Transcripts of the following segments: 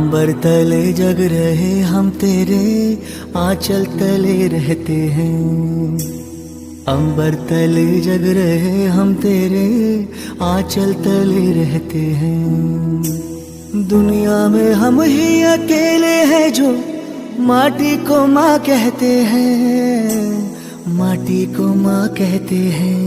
अंबर तले जग रहे हम तेरे आंचल तले रहते हैं। अंबर तले जग रहे हम तेरे आंचल तले रहते हैं। दुनिया में हम ही अकेले हैं जो माटी को माँ कहते हैं, माटी को माँ कहते हैं।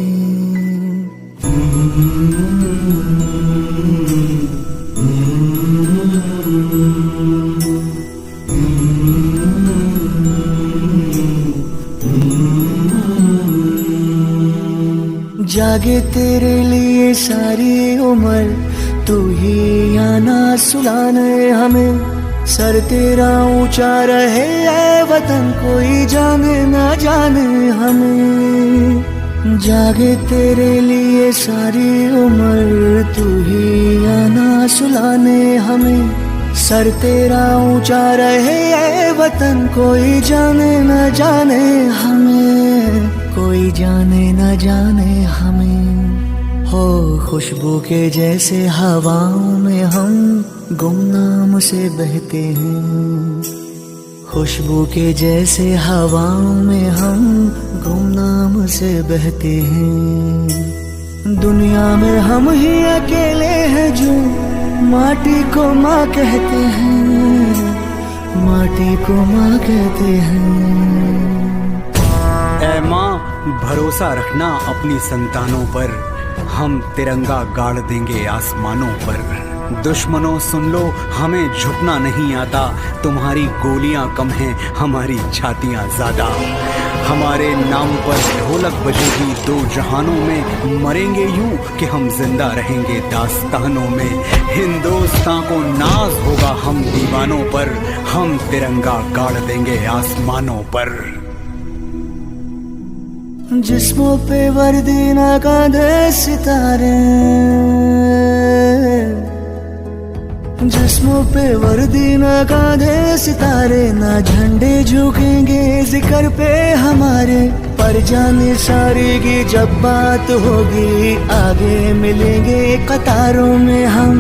जागे तेरे लिए सारी उम्र, तू ही आना सुलाने हमें। सर तेरा ऊंचा रहे ऐ वतन, कोई जाने ना जाने हमें। जागे तेरे लिए सारी उम्र, तू ही आना सुलाने हमें। सर तेरा ऊंचा रहे ऐ वतन, कोई जाने न जाने हमें, कोई जाने न जाने हमें। हो खुशबू के जैसे हवाओं में हम गुमनाम से बहते हैं। खुशबू के जैसे हवाओं में हम गुमनाम से बहते हैं। दुनिया में हम ही अकेले हैं जो माटी को माँ कहते हैं, माटी को माँ कहते हैं। ऐ माँ भरोसा रखना अपनी संतानों पर, हम तिरंगा गाड़ देंगे आसमानों पर। दुश्मनों सुन लो हमें झुकना नहीं आता, तुम्हारी गोलियां कम हैं हमारी छातियां ज्यादा। हमारे नाम पर ढोलक बजेगी दो जहानों में, मरेंगे यूं कि हम जिंदा रहेंगे दास्तानों में। हिंदुस्तान को नाज होगा हम दीवानों पर, हम तिरंगा गाड़ देंगे आसमानों पर। जिस्मों पे वर्दी ना कांधे सितारे, जिस्मों पे वर्दी ना कांधे सितारे। ना झंडे झुकेंगे जिक्र पे हमारे, पर जाने सारी की जब बात होगी आगे मिलेंगे कतारों में हम।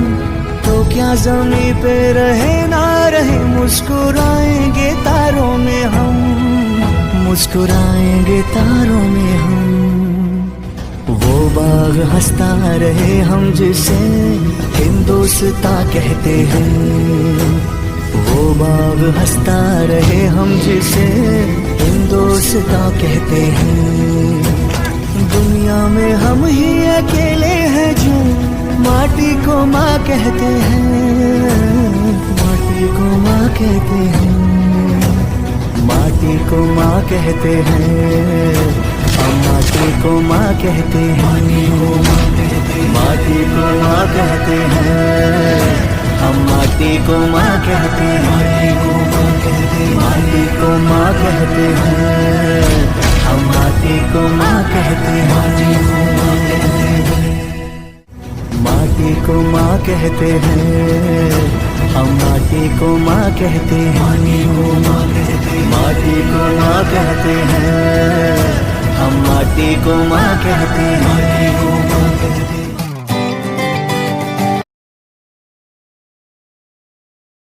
तो क्या ज़मीं पे रहे ना रहे, मुस्कुराएंगे तारों में हम, मुस्कुराएंगे तारों में हम। वो बाग हंसता रहे हम जिसे हिंदुस्तां कहते हैं। वो बाग हंसता रहे हम जिसे हिंदुस्तां कहते हैं। दुनिया में हम ही अकेले हैं जो माटी को माँ कहते हैं, माटी को माँ कहते हैं, माटी को माँ कहते हैं। हम माटी को माँ कहते हैं, माटी को माँ कहते हैं। हम माटी को माँ कहते हैं, माटी को माँ कहते हैं। हम माटी को माँ कहते हैं, माटी को माँ कहते हैं। हम माटी को माँ कहते हैं, माटी को माँ कहते हैं। हम माटी को माँ कहते हैं।